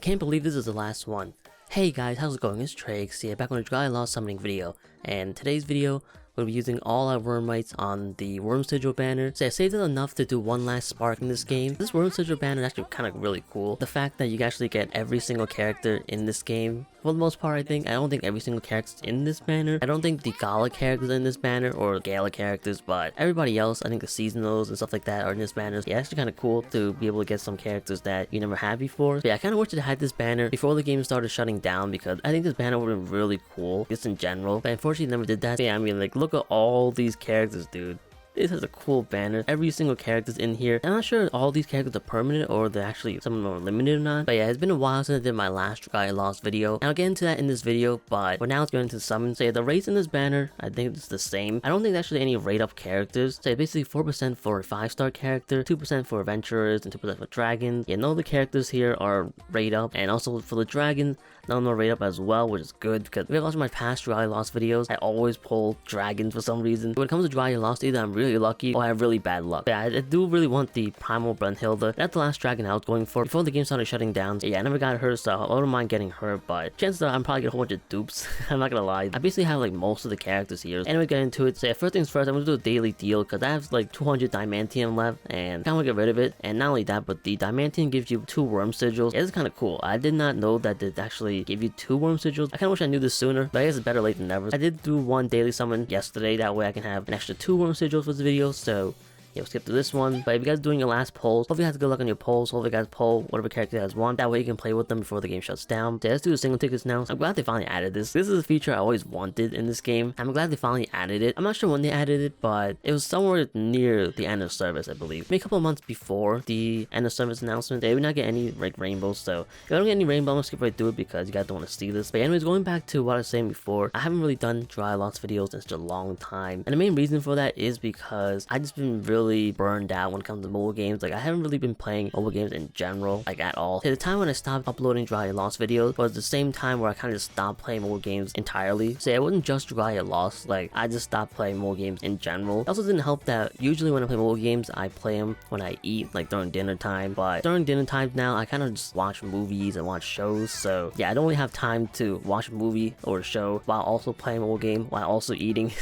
can't believe this is the last one. Hey guys, how's it going? It's Trieyx here, back on the Dragalia Lost summoning video, and today's video we'll be using all our worm rights on the worm sigil banner. So I saved it enough to do one last spark in this game. This worm sigil banner is actually kind of really cool. The fact that you can actually get every single character in this game. For the most part, I don't think every single character's in this banner. I don't think the Gala characters are in this banner or Gala characters, but everybody else, I think the seasonals and stuff like that are in this banner. Yeah, it's actually kind of cool to be able to get some characters that you never had before. But yeah, I kind of wish it had this banner before the game started shutting down, because I think this banner would have been really cool just in general. But unfortunately, it never did that. But yeah, I mean, like, look at all these characters, dude. This has a cool banner. Every single character's in here. I'm not sure if all these characters are permanent or they're actually some of them are limited or not. But yeah, it's been a while since I did my last Dragalia Lost video. And I'll get into that in this video, but for now let's go into the summons. So yeah, the rates in this banner, I think it's the same. I don't think there's actually any rate up characters. So yeah, basically 4% for a 5-star character, 2% for adventurers, and 2% for dragons. Yeah, none of the characters here are rate up. And also for the dragons, none of them are rate up as well, which is good, because if you watch my past Dragalia Lost videos, I always pull dragons for some reason. When it comes to Dragalia Lost, either I'm really lucky or I have really bad luck. But yeah, I do really want the Primal Brunhilde. That's the last dragon I was going for before the game started shutting down. So yeah, I never got her, so I don't mind getting her, but chances are I'm probably gonna get a whole bunch of dupes. I'm not gonna lie. I basically have like most of the characters here. Anyway, get into it. So yeah, first things first, I'm gonna do a daily deal, because I have like 200 diamantium left and I kinda wanna get rid of it. And not only that, but the diamantium gives you 2 worm sigils. Yeah, this is kinda cool. I did not know that it actually gave you 2 worm sigils. I kinda wish I knew this sooner, but I guess it's better late than never. I did do one daily summon yesterday, that way I can have an extra 2 worm sigils for this video, so yeah, we'll skip to this one. But if you guys are doing your last polls, hopefully you guys good luck on your polls. Hopefully you guys poll whatever character you guys want. That way you can play with them before the game shuts down. So let's do the single tickets now. I'm glad they finally added this. This is a feature I always wanted in this game. I'm glad they finally added it. I'm not sure when they added it, but it was somewhere near the end of service, I believe. Maybe a couple of months before the end of service announcement. They would not get any like rainbows, so if I don't get any rainbow, I'm gonna skip right through it because you guys don't want to see this. But anyways, going back to what I was saying before, I haven't really done Dragalia Lost videos in such a long time. And the main reason for that is because I just been really burned out when it comes to mobile games. Like, I haven't really been playing mobile games in general, like at all. At the time when I stopped uploading Dragalia Lost videos was the same time where I kind of just stopped playing mobile games entirely. So yeah, it wasn't just Dragalia Lost, like I just stopped playing mobile games in general. It also didn't help that usually when I play mobile games, I play them when I eat, like during dinner time. But during dinner time now, I kind of just watch movies and watch shows. So yeah, I don't really have time to watch a movie or a show while also playing a mobile game, while also eating.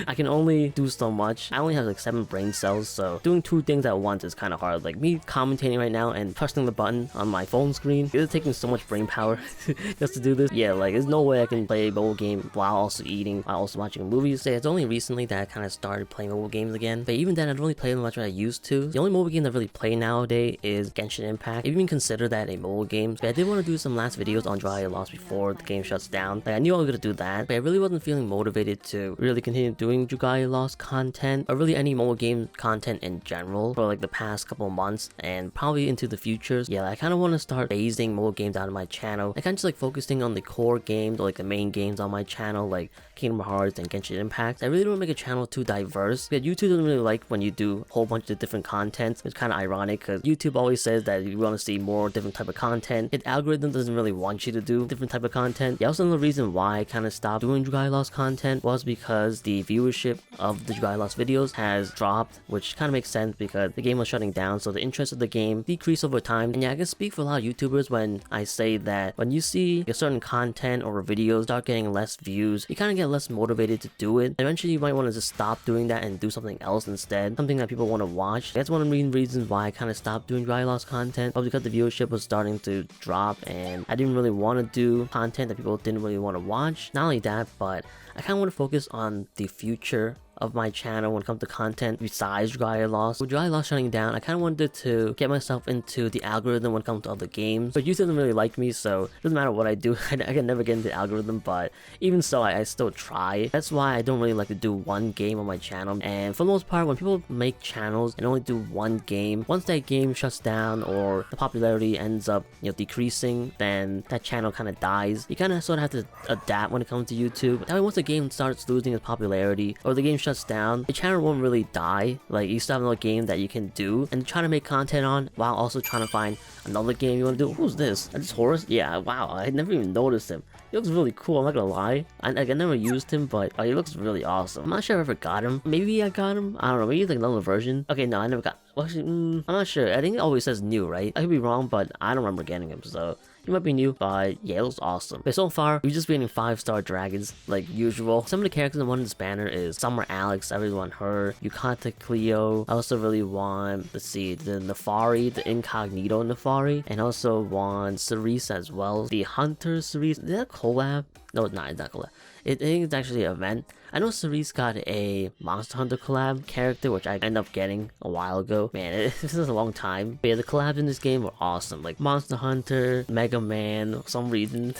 I can only do so much. I only have like 7 brain cells, so doing 2 things at once is kind of hard. Like me commentating right now and pressing the button on my phone screen, it's taking so much brain power just to do this. Yeah, like there's no way I can play a mobile game while also eating, while also watching movies. So yeah, it's only recently that I kind of started playing mobile games again, but even then I don't really play them much as I used to. The only mobile game that I really play nowadays is Genshin Impact. I even consider that a mobile game. But I did want to do some last videos on Dragalia Lost before the game shuts down. Like I knew I was gonna do that, but I really wasn't feeling motivated to really continue doing Dragalia Lost content, or really any mobile game content in general, for like the past couple of months and probably into the futures. Yeah, I kind of want to start phasing mobile games out of my channel. I kind of just like focusing on the core games, or like the main games on my channel, like Kingdom Hearts and Genshin Impact. I really don't make a channel too diverse, because YouTube doesn't really like when you do a whole bunch of different content. It's kind of ironic because YouTube always says that you want to see more different type of content. Its algorithm doesn't really want you to do different type of content. Yeah, also the reason why I kind of stopped doing Dragalia Lost content was because the viewership of the Dragalia Lost videos has dropped, which kind of makes sense because the game was shutting down, so the interest of the game decreased over time. And yeah, I can speak for a lot of YouTubers when I say that when you see a certain content or videos start getting less views, you kind of get less motivated to do it. Eventually you might want to just stop doing that and do something else instead, something that people want to watch. That's one of the main reasons why I kind of stopped doing Dragalia Lost content, was because the viewership was starting to drop and I didn't really want to do content that people didn't really want to watch. Not only that, but I kind of want to focus on the future of my channel when it comes to content besides Dragalia Lost. With Dragalia Lost shutting down, I kind of wanted to get myself into the algorithm when it comes to other games, but YouTube doesn't really like me, so it doesn't matter what I do. I can never get into the algorithm, but even so, I still try. That's why I don't really like to do one game on my channel. And for the most part, when people make channels and only do one game, once that game shuts down or the popularity ends up decreasing, then that channel kind of dies. You kind of sort of have to adapt when it comes to YouTube. That way, once the game starts losing its popularity or the game shuts down, the channel won't really die. Like, you still have another game that you can do and try to make content on, while also trying to find another game you want to do. Who's this? Is this Horus? Yeah, wow, I never even noticed him. He looks really cool, I'm not gonna lie. I never used him, but he looks really awesome. I'm not sure if I ever got him. Maybe I got him. I don't know, maybe like another version. Okay, no, I never got. Well, actually, I'm not sure. I think it always says new, right? I could be wrong, but I don't remember getting him, so You might be new, but yeah, it was awesome. But so far, we've just been in 5-star dragons, like usual. Some of the characters I want in this banner is Summer Alex, I really want her. Yukata Cleo, I also really want, let's see, the Nefari, the Incognito Nefaria, and also want Cerise as well. The Hunter Cerise, is that a collab? No, it's not collab. I think it's actually an event. I know Cerise got a Monster Hunter collab character, which I ended up getting a while ago. Man, this is a long time. But yeah, the collabs in this game were awesome. Like Monster Hunter, Mega Man, for some reason.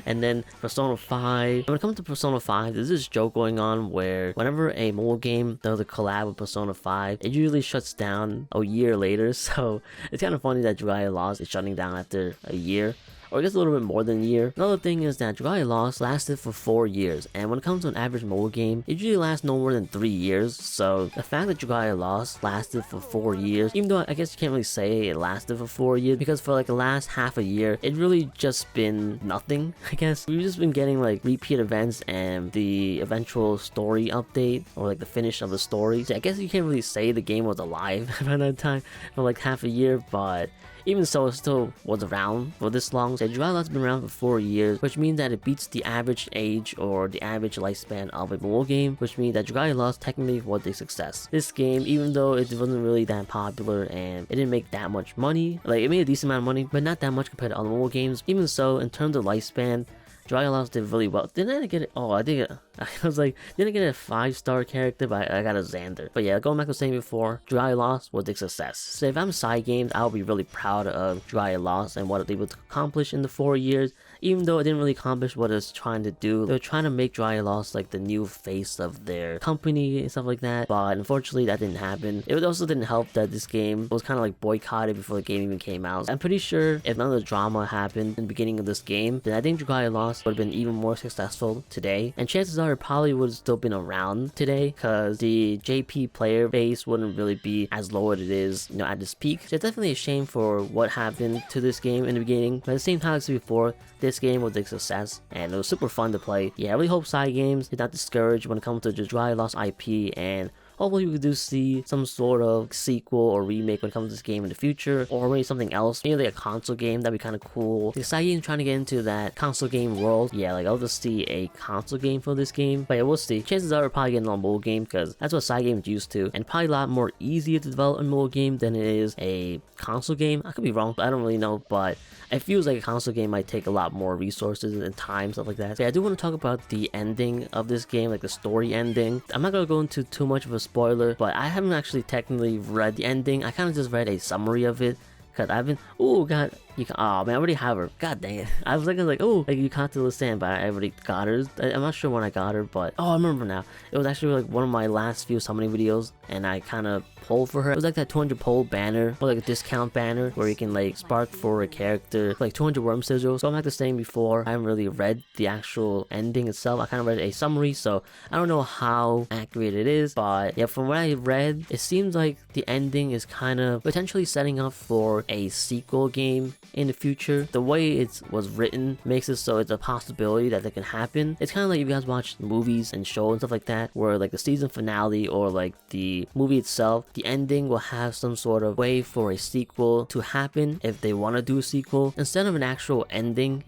And then Persona 5. When it comes to Persona 5, there's this joke going on where whenever a mobile game does a collab with Persona 5, it usually shuts down a year later. So it's kind of funny that Dragalia Lost is shutting down after a year. Or I guess a little bit more than a year. Another thing is that Dragalia Lost lasted for 4 years, and when it comes to an average mobile game, it usually lasts no more than 3 years. So the fact that Dragalia Lost lasted for 4 years, even though I guess you can't really say it lasted for 4 years, because for like the last half a year, it really just been nothing, I guess. We've just been getting like repeat events and the eventual story update, or like the finish of the story. So I guess you can't really say the game was alive around that time for like half a year, but even so, it still was around for this long. So Dragalia Lost has been around for 4 years, which means that it beats the average age or the average lifespan of a mobile game, which means that Dragalia Lost technically was a success. This game, even though it wasn't really that popular and it didn't make that much money, like it made a decent amount of money, but not that much compared to other mobile games. Even so, in terms of lifespan, Dragalia Lost did really well. Didn't I get it? Oh, I think I was like, didn't I get a 5-star character? But I got a Xander. But yeah, going back to saying before, Dragalia Lost was a success. So if I'm side games, I'll be really proud of Dragalia Lost and what it was able to accomplish in the 4 years. Even though it didn't really accomplish what it was trying to do, they were trying to make Dragalia Lost like the new face of their company and stuff like that. But unfortunately, that didn't happen. It also didn't help that this game was kind of like boycotted before the game even came out. I'm pretty sure if none of the drama happened in the beginning of this game, then I think Dragalia Lost would have been even more successful today. And chances are it probably would have still been around today, because the JP player base wouldn't really be as low as it is, you know, at this peak. So it's definitely a shame for what happened to this game in the beginning. But at the same time, as before, this game was a success and it was super fun to play. Yeah, I really hope side games did not discourage when it comes to the Dragalia Lost IP, and hopefully we do see some sort of sequel or remake when it comes to this game in the future, or maybe something else, maybe like a console game. That'd be kind of cool. The side game trying to get into that console game world. Yeah, like I'll just see a console game for this game, but yeah, we'll see. Chances are we're probably getting a mobile game, because that's what side games used to, and probably a lot more easier to develop a mobile game than it is a console game. I could be wrong, I don't really know, but it feels like a console game might take a lot more resources and time, stuff like that. So yeah, I do want to talk about the ending of this game, like the story ending. I'm not gonna go into too much of a spoiler, but I haven't actually technically read the ending. I kind of just read a summary of it, because I've been, oh god, you can, oh man, I already have her. God dang it. I was like, oh, like Yukata Cleo, but I already got her. I'm not sure when I got her, but oh, I remember now. It was actually like one of my last few summoning videos, and I kind of pulled for her. It was like that 200 pull banner, or like a discount banner, where you can like spark for a character, like 200 worm sigils. So I'm like the saying before, I haven't really read the actual ending itself. I kind of read a summary, so I don't know how accurate it is, but yeah, from what I read, it seems like the ending is kind of potentially setting up for a sequel game in the future. The way it was written makes it so it's a possibility that can happen. It's kind of like if you guys watch movies and shows and stuff like that, where like the season finale or like the movie itself, the ending will have some sort of way for a sequel to happen if they want to do a sequel, instead of an actual ending.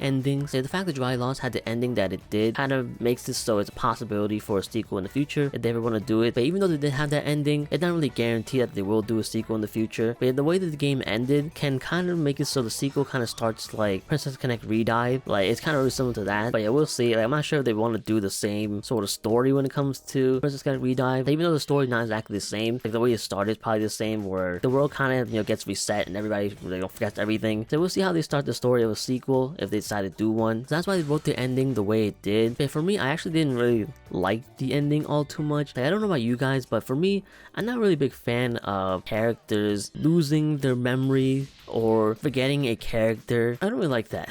So the fact that Dragalia Lost had the ending that it did kind of makes it so it's a possibility for a sequel in the future if they ever want to do it. But even though they did have that ending, it's not really guaranteed that they will do a sequel in the future. But the way that the game ended can kind of make it so the sequel kind of starts like Princess Connect Redive. Like it's kind of really similar to that. But yeah, we'll see. Like I'm not sure if they want to do the same sort of story when it comes to Princess Connect Redive. Like, even though the story is not exactly the same, like the way it started is probably the same, where the world kind of, you know, gets reset and everybody forgets everything. So we'll see how they start the story of a sequel if they decide to do one. So that's why they wrote the ending the way it did. But for me, I actually didn't really like the ending all too much. Like, I don't know about you guys, but for me, I'm not really a big fan of characters losing their memory or forgetting a character. I don't really like that.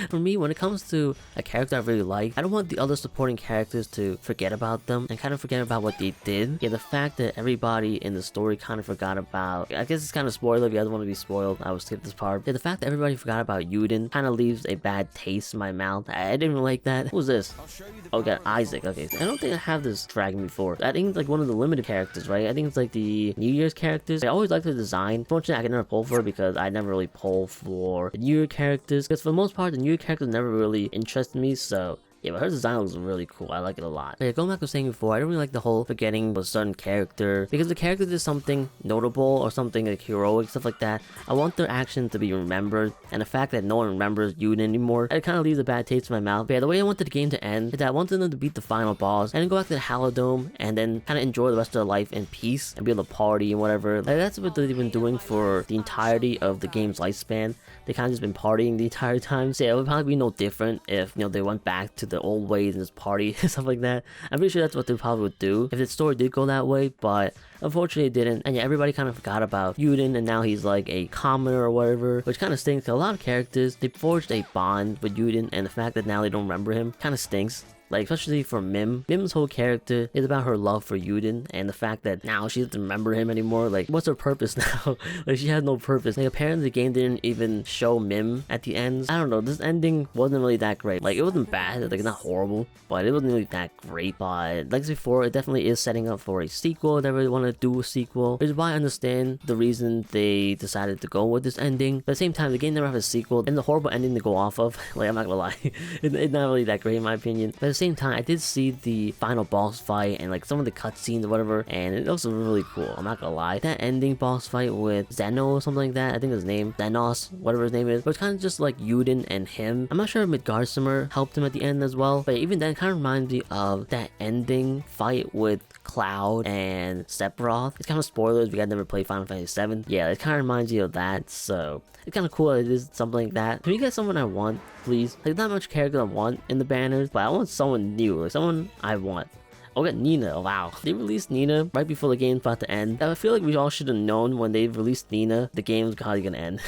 For me, when it comes to a character I really like, I don't want the other supporting characters to forget about them and kind of forget about what they did. Yeah, the fact that everybody in the story kind of forgot about, I guess it's kind of spoiler if you guys want to be spoiled, I will skip this part. Yeah, the fact that everybody forgot about Yuden kind of leaves a bad taste in my mouth. I didn't really like that. What was this? Oh god, Isaac. Okay, I don't think I have this dragon before. I think it's like one of the limited characters, right? I think it's like the New Year's characters. I always like the design. Fortunately, I can never pull for it because I never really pull for for the newer characters, because for the most part the newer characters never really interested me, so yeah, but her design looks really cool. I like it a lot. Yeah, going back to saying before, I don't really like the whole forgetting a certain character, because the character did something notable or something like heroic, stuff like that. I want their action to be remembered, and the fact that no one remembers Yuden anymore, it kind of leaves a bad taste in my mouth. But yeah, the way I wanted the game to end is that I wanted them to beat the final boss and then go back to the Halidome and then kind of enjoy the rest of their life in peace and be able to party and whatever. Like, that's what they've been doing for the entirety of the game's lifespan. They kind of just been partying the entire time. So yeah, it would probably be no different if, they went back to the old ways and just party and stuff like that. I'm pretty sure that's what they probably would do if the story did go that way, but unfortunately it didn't. And yeah, everybody kind of forgot about Yuden, and now he's like a commoner or whatever, which kind of stinks. A lot of characters, they forged a bond with Yuden, and the fact that now they don't remember him kind of stinks. Like, especially for Mim. Mim's whole character is about her love for Yuden, and the fact that now she doesn't remember him anymore. Like, what's her purpose now? Like, she has no purpose. Like, apparently the game didn't even show Mim at the end. I don't know, this ending wasn't really that great. Like, it wasn't bad, like, not horrible, but it wasn't really that great. But like before, it definitely is setting up for a sequel. They really want to do a sequel, which is why I understand the reason they decided to go with this ending. But at the same time, the game never has a sequel, and the horrible ending to go off of, like, I'm not gonna lie, it's not really that great in my opinion. But at the same time, I did see the final boss fight and like some of the cutscenes or whatever, and it looks really cool. I'm not gonna lie. That ending boss fight with Zeno or something like that, I think his name, Zenos, whatever his name is, but it's kind of just like Yuden and him. I'm not sure if Midgardsormr helped him at the end as well, but even then, kind of reminds me of that ending fight with Cloud and Sephiroth. It's kind of spoilers, we got never played Final Fantasy VII. Yeah, it kind of reminds you of that, so it's kind of cool that it is something like that. Can you get someone I want, please? Like, not much character I want in the banners, but I want someone new, like someone I want. I'll get Nina. Wow, they released Nina right before the game's about to end. I feel like we all should have known when they released Nina, the game's probably gonna end.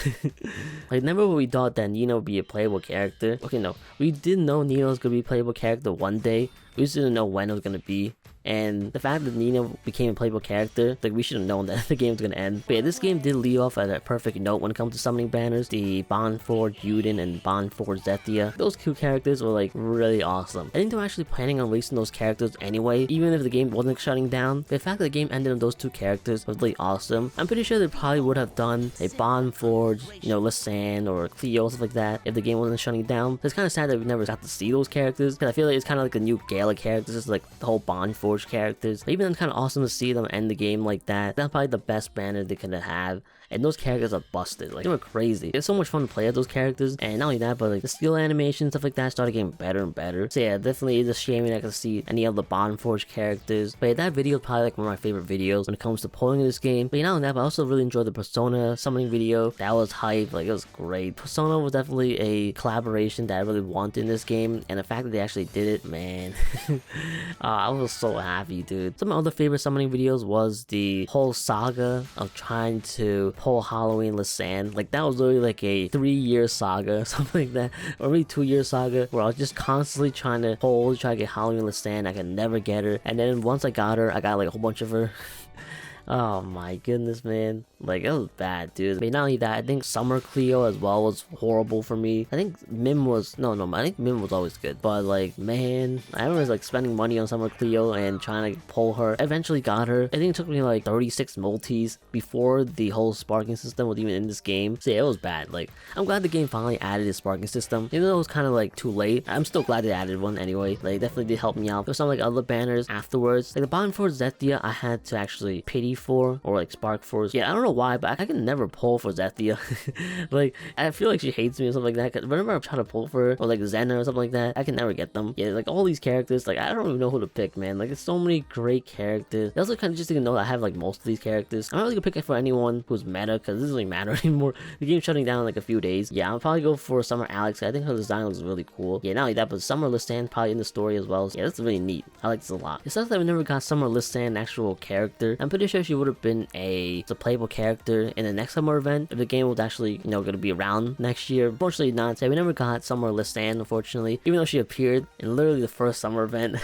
Like, never would we thought that Nina would be a playable character. Okay, no, we did know Nina was gonna be a playable character one day. We just didn't know when it was gonna be. And the fact that Nina became a playable character, like, we should have known that the game was gonna end. But yeah, this game did leave off at a perfect note when it comes to summoning banners. The Bond Forge Yuden and Bond Forge Zethia, those two characters were like really awesome. I think they were actually planning on releasing those characters anyway, even if the game wasn't shutting down. But the fact that the game ended on those two characters was really awesome. I'm pretty sure they probably would have done a Bond Forge, Lisanne or Cleo, stuff like that, if the game wasn't shutting down. So it's kind of sad that we never got to see those characters, because I feel like it's kind of like a new Gala characters, just like the whole Bond Forge characters. But even then, kind of awesome to see them end the game like that. That's probably the best banner they could have. And those characters are busted. Like, they were crazy. It's so much fun to play as those characters. And not only that, but like the skill animation, stuff like that, started getting better and better. So yeah, definitely is a shame that I can see any of the Bond Forge characters. But yeah, that video is probably like one of my favorite videos when it comes to pulling this game. But not only that, but I also really enjoyed the Persona summoning video. That was hype. Like, it was great. Persona was definitely a collaboration that I really wanted in this game. And the fact that they actually did it, man. I was so happy, dude. Some of my other favorite summoning videos was the whole saga of trying to pull Halloween Lisanne. Like, that was literally like a 3-year saga, something like that, or maybe 2-year saga, where I was just constantly try to get Halloween Lisanne. I could never get her, and then once I got her, I got like a whole bunch of her. Oh my goodness, man. Like, it was bad, dude. I mean, not only that, I think Summer Cleo as well was horrible for me. I think Mim was... No, I think Mim was always good. But, like, man, I remember, like, spending money on Summer Cleo and trying to pull her. Eventually got her. I think it took me, like, 36 multis before the whole sparking system was even in this game. So, yeah, it was bad. Like, I'm glad the game finally added a sparking system. Even though it was kind of, like, too late, I'm still glad they added one anyway. Like, definitely did help me out. There was some, like, other banners afterwards. Like, the Bond for Zethia, I had to actually pity for, or like spark for. Yeah, I don't know why, but I can never pull for Zethia. Like, I feel like she hates me or something like that, because whenever I try to pull for her, or like Zena or something like that, I can never get them. Yeah, like all these characters, like I don't even know who to pick, man. Like, there's so many great characters. I also kind of just didn't know that I have like most of these characters. I'm not really gonna pick it for anyone who's meta, because it doesn't really matter anymore. The game's shutting down in like a few days. Yeah, I'll probably go for Summer Alex. I think her design looks really cool. Yeah, not only that, but Summer Lisanne probably in the story as well. So, yeah, that's really neat. I like this a lot. It sucks that we never got Summer Lisanne, an actual character. I'm pretty sure she would have been a playable character in the next summer event if the game was actually, gonna be around next year. Unfortunately not. So we never got Summer Lisanne, unfortunately, even though she appeared in literally the first summer event.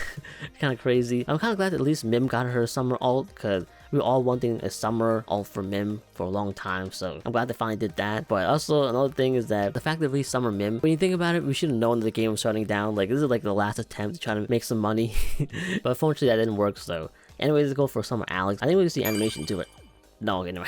Kind of crazy. I'm kind of glad that at least Mim got her summer alt, because we were all wanting a summer alt for Mim for a long time, so I'm glad they finally did that. But also, another thing is that the fact that we summer Mim, when you think about it, we should have known that the game was shutting down. Like, this is like the last attempt to try to make some money. But unfortunately that didn't work, so anyways, let's go for Summer Alex. I think we can see animation to it. No, anyway,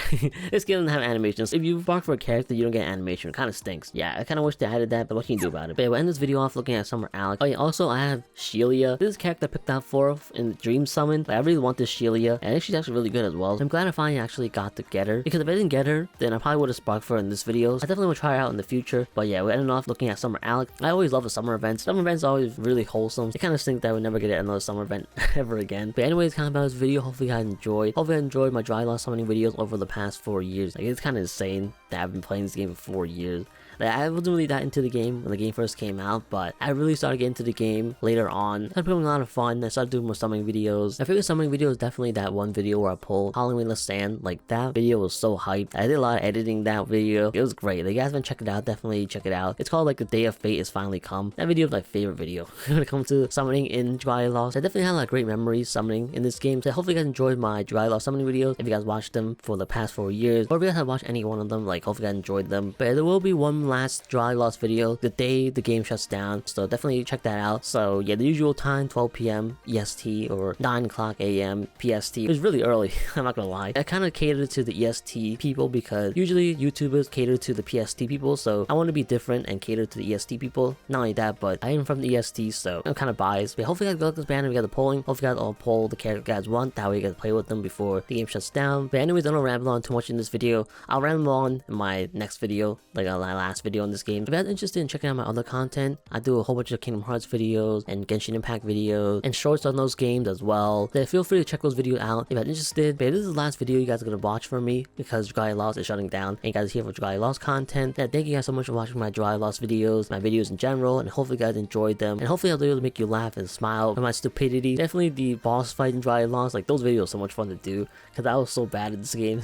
this game doesn't have animations. If you bark for a character, you don't get animation. It kind of stinks. Yeah, I kind of wish they added that, but what can you do about it? But yeah, we'll end this video off looking at Summer Alex. Oh yeah, also I have Shelia. This is a character I picked out for in the Dream Summon. Like, I really want this Shelia, and I think she's actually really good as well. I'm glad I finally actually got to get her, because if I didn't get her, then I probably would have sparked for her in this video. I definitely will try her out in the future. But yeah, we're ending off looking at Summer Alex. I always love the summer events. Summer events are always really wholesome. I kind of think that I would never get another summer event ever again. But anyways, kind of about this video. Hopefully you guys enjoyed. Hopefully you enjoyed my Dragalia Lost summoning videos over the past 4 years. Like, it's kind of insane that I've been playing this game for 4 years. Like, I wasn't really that into the game when the game first came out, but I really started getting into the game later on. I started having a lot of fun. I started doing more summoning videos. I figured summoning video is definitely that one video where I pulled Halloween Let's Stand. Like, that video was so hyped. I did a lot of editing that video. It was great. Like, you guys haven't checked it out, definitely check it out. It's called like The Day of Fate Is Finally Come. That video is my favorite video when it comes to summoning in Dragalia Lost. I definitely had a lot of great memories summoning in this game. So hopefully you guys enjoyed my Dragalia Lost summoning videos. If you guys watched them for the past 4 years, or if you guys have watched any one of them, like, hopefully you guys enjoyed them. But there will be one last Dragalia Lost video the day the game shuts down, so definitely check that out. So yeah, the usual time, 12 p.m. EST or 9 o'clock a.m. PST. It was really early. I'm not gonna lie. I kind of catered to the EST people because usually YouTubers cater to the PST people, so I want to be different and cater to the EST people. Not only that, but I am from the EST, so I'm kind of biased. But hopefully you guys go like this banner. We got the polling. Hopefully you guys all poll the character you guys want. That way you guys play with them before the game shuts down. But anyways, I don't ramble on too much in this video. I'll ramble on in my next video, like my last video in this game. If you guys are interested in checking out my other content, I do a whole bunch of Kingdom Hearts videos and Genshin Impact videos and shorts on those games as well. So feel free to check those videos out if you're interested. But this is the last video you guys are gonna watch from me because Dragalia Lost is shutting down and you guys are here for Dragalia Lost content. Yeah, thank you guys so much for watching my Dragalia Lost videos, my videos in general, and hopefully you guys enjoyed them. And hopefully I'll be able to make you laugh and smile at my stupidity. Definitely the boss fight in Dragalia Lost, like, those videos are so much fun to do because I was so bad at this game.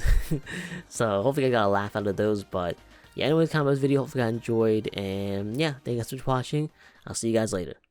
So hopefully I got a laugh out of those. But yeah, anyways, kind of this video. Hopefully you guys enjoyed, and yeah, thank you guys so much for watching. I'll see you guys later.